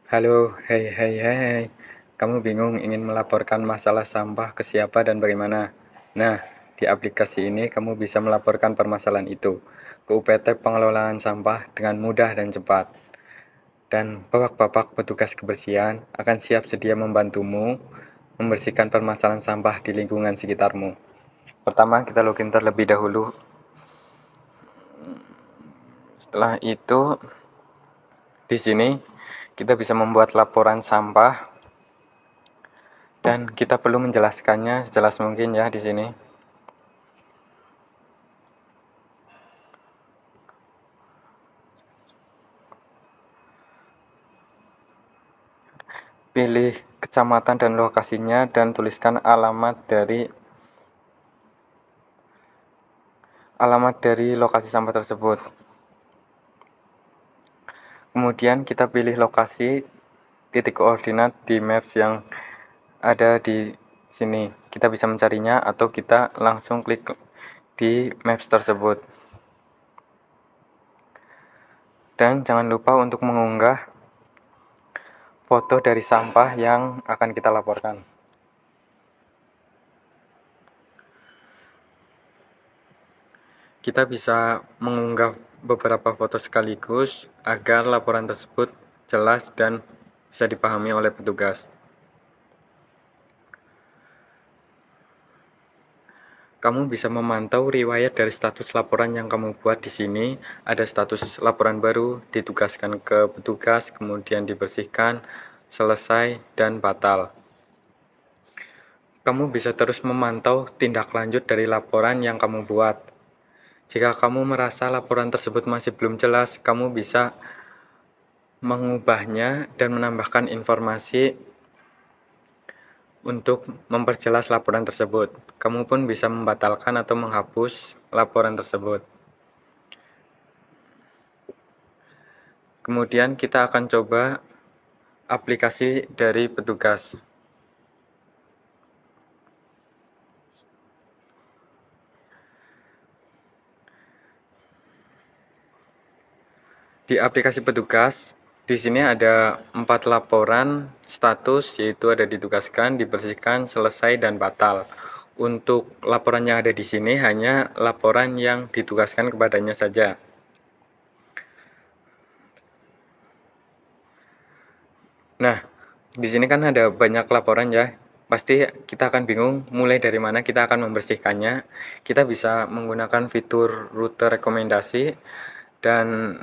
Halo, hei, hei, hei. Kamu bingung ingin melaporkan masalah sampah ke siapa dan bagaimana? Nah, di aplikasi ini kamu bisa melaporkan permasalahan itu ke UPT Pengelolaan Sampah dengan mudah dan cepat. Dan bapak-bapak petugas kebersihan akan siap sedia membantumu membersihkan permasalahan sampah di lingkungan sekitarmu. Pertama, kita login terlebih dahulu. Setelah itu, di sini kita bisa membuat laporan sampah. Dan kita perlu menjelaskannya sejelas mungkin ya di sini. Pilih kecamatan dan lokasinya dan tuliskan alamat dari lokasi sampah tersebut. Kemudian kita pilih lokasi titik koordinat di maps yang ada di sini. Kita bisa mencarinya atau kita langsung klik di maps tersebut. Dan jangan lupa untuk mengunggah foto dari sampah yang akan kita laporkan. Kita bisa mengunggah beberapa foto sekaligus agar laporan tersebut jelas dan bisa dipahami oleh petugas. Kamu bisa memantau riwayat dari status laporan yang kamu buat di sini. Ada status laporan baru, ditugaskan ke petugas, kemudian dibersihkan, selesai, dan batal. Kamu bisa terus memantau tindak lanjut dari laporan yang kamu buat. Jika kamu merasa laporan tersebut masih belum jelas, kamu bisa mengubahnya dan menambahkan informasi untuk memperjelas laporan tersebut. Kamu pun bisa membatalkan atau menghapus laporan tersebut. Kemudian kita akan coba aplikasi dari petugas. Di aplikasi petugas, di sini ada 4 laporan status, yaitu ada ditugaskan, dibersihkan, selesai, dan batal. Untuk laporan yang ada di sini hanya laporan yang ditugaskan kepadanya saja. Nah, di sini kan ada banyak laporan ya. Pasti kita akan bingung mulai dari mana kita akan membersihkannya. Kita bisa menggunakan fitur rute rekomendasi dan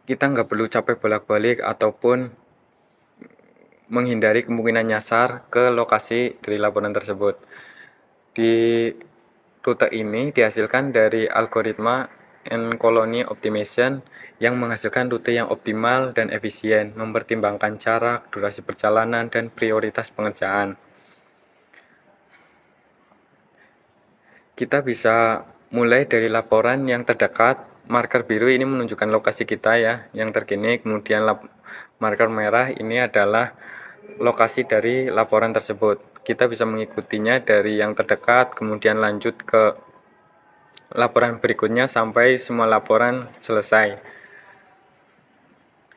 kita nggak perlu capek bolak-balik ataupun menghindari kemungkinan nyasar ke lokasi dari laporan tersebut. Di rute ini dihasilkan dari algoritma N-colony optimization yang menghasilkan rute yang optimal dan efisien, mempertimbangkan jarak, durasi perjalanan, dan prioritas pengerjaan. Kita bisa mulai dari laporan yang terdekat. Marker biru ini menunjukkan lokasi kita ya, yang terkini. Kemudian marker merah ini adalah lokasi dari laporan tersebut. Kita bisa mengikutinya dari yang terdekat, kemudian lanjut ke laporan berikutnya sampai semua laporan selesai.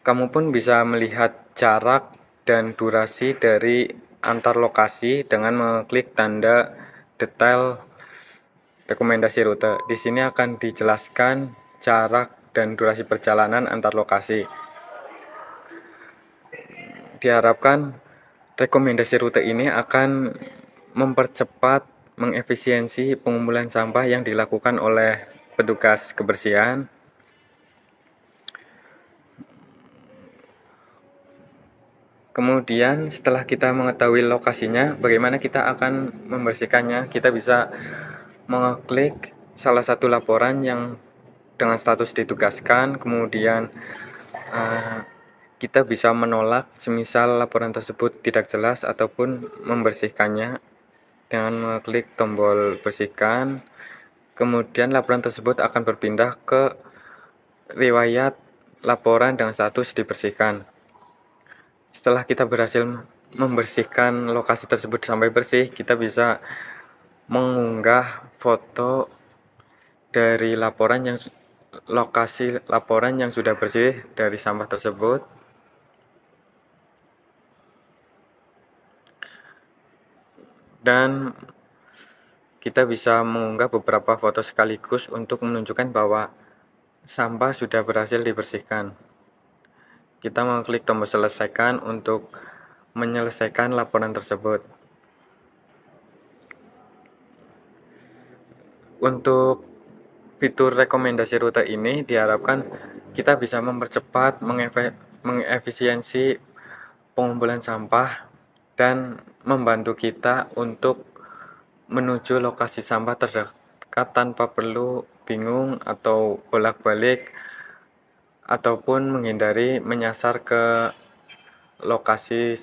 Kamu pun bisa melihat jarak dan durasi dari antar lokasi dengan mengklik tanda detail rekomendasi rute. Di sini akan dijelaskan jarak dan durasi perjalanan antar lokasi. Diharapkan rekomendasi rute ini akan mempercepat, mengefisiensi pengumpulan sampah yang dilakukan oleh petugas kebersihan. Kemudian setelah kita mengetahui lokasinya, bagaimana kita akan membersihkannya, kita bisa mengklik salah satu laporan yang dengan status ditugaskan, kemudian kita bisa menolak semisal laporan tersebut tidak jelas ataupun membersihkannya dengan mengklik tombol bersihkan. Kemudian laporan tersebut akan berpindah ke riwayat laporan dengan status dibersihkan. Setelah kita berhasil membersihkan lokasi tersebut sampai bersih, kita bisa mengunggah foto dari lokasi laporan yang sudah bersih dari sampah tersebut. dan kita bisa mengunggah beberapa foto sekaligus untuk menunjukkan bahwa sampah sudah berhasil dibersihkan. Kita mengklik tombol selesaikan untuk menyelesaikan laporan tersebut. Untuk fitur rekomendasi rute ini diharapkan kita bisa mempercepat, mengefisiensi pengumpulan sampah dan membantu kita untuk menuju lokasi sampah terdekat tanpa perlu bingung atau bolak-balik ataupun menghindari menyasar ke lokasi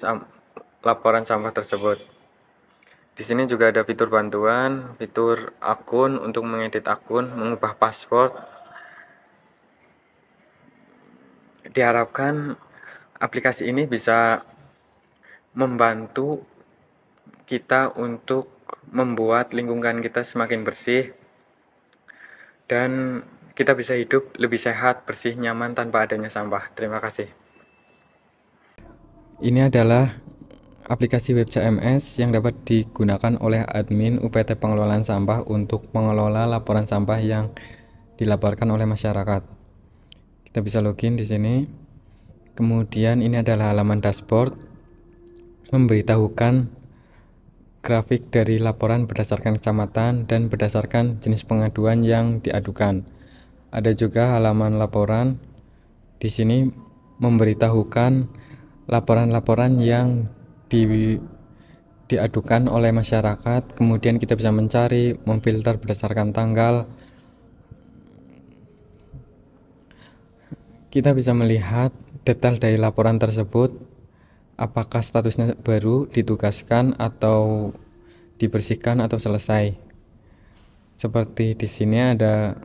laporan sampah tersebut. Di sini juga ada fitur bantuan, fitur akun untuk mengedit akun, mengubah password. Diharapkan aplikasi ini bisa membantu kita untuk membuat lingkungan kita semakin bersih dan kita bisa hidup lebih sehat, bersih, nyaman tanpa adanya sampah. Terima kasih. Ini adalah aplikasi web CMS yang dapat digunakan oleh admin UPT Pengelolaan Sampah untuk mengelola laporan sampah yang dilaporkan oleh masyarakat. Kita bisa login di sini. Kemudian ini adalah halaman dashboard, memberitahukan grafik dari laporan berdasarkan kecamatan dan berdasarkan jenis pengaduan yang diadukan. Ada juga halaman laporan. Di sini memberitahukan laporan-laporan yang diadukan oleh masyarakat. Kemudian kita bisa mencari, memfilter berdasarkan tanggal. Kita bisa melihat detail dari laporan tersebut, apakah statusnya baru, ditugaskan, atau dibersihkan atau selesai. Seperti di sini ada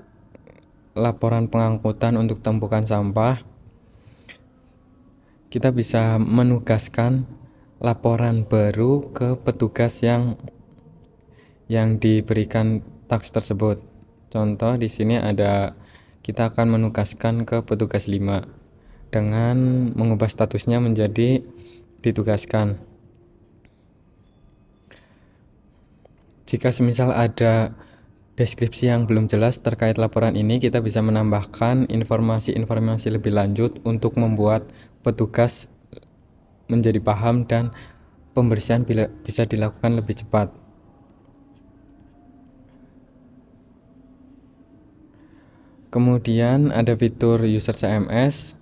laporan pengangkutan untuk tumpukan sampah. Kita bisa menugaskan laporan baru ke petugas yang diberikan task tersebut. Contoh di sini ada, kita akan menugaskan ke petugas 5 dengan mengubah statusnya menjadi ditugaskan. Jika semisal ada deskripsi yang belum jelas terkait laporan ini, kita bisa menambahkan informasi-informasi lebih lanjut untuk membuat petugas menjadi paham dan pembersihan bisa dilakukan lebih cepat. Kemudian ada fitur user CMS.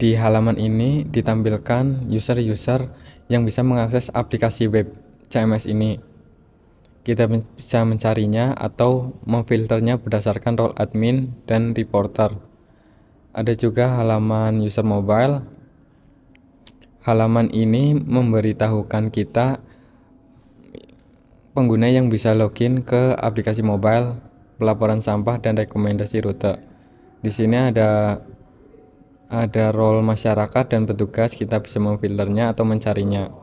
Di halaman ini ditampilkan user-user yang bisa mengakses aplikasi web CMS ini. Kita bisa mencarinya atau memfilternya berdasarkan role admin dan reporter. Ada juga halaman user mobile. Halaman ini memberitahukan kita pengguna yang bisa login ke aplikasi mobile, pelaporan sampah, dan rekomendasi rute. Di sini ada role masyarakat dan petugas, kita bisa memfilternya atau mencarinya.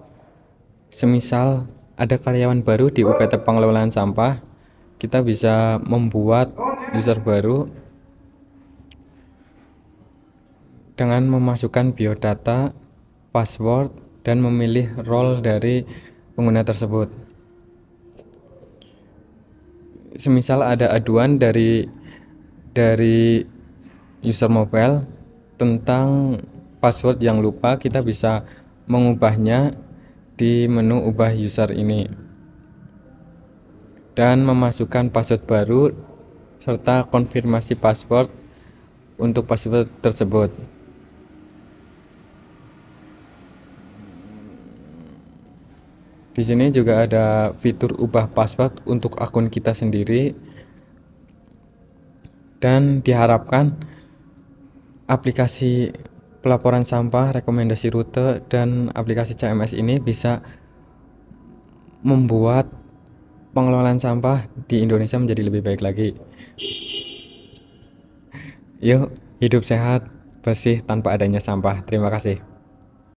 Semisal ada karyawan baru di UPT Pengelolaan Sampah, kita bisa membuat user baru dengan memasukkan biodata, password, dan memilih role dari pengguna tersebut. Semisal ada aduan dari user mobile tentang password yang lupa, kita bisa mengubahnya di menu ubah user ini dan memasukkan password baru serta konfirmasi password untuk password tersebut. Di sini juga ada fitur ubah password untuk akun kita sendiri, dan diharapkan aplikasi pelaporan sampah, rekomendasi rute, dan aplikasi CMS ini bisa membuat pengelolaan sampah di Indonesia menjadi lebih baik lagi. Yuk, hidup sehat, bersih tanpa adanya sampah. Terima kasih.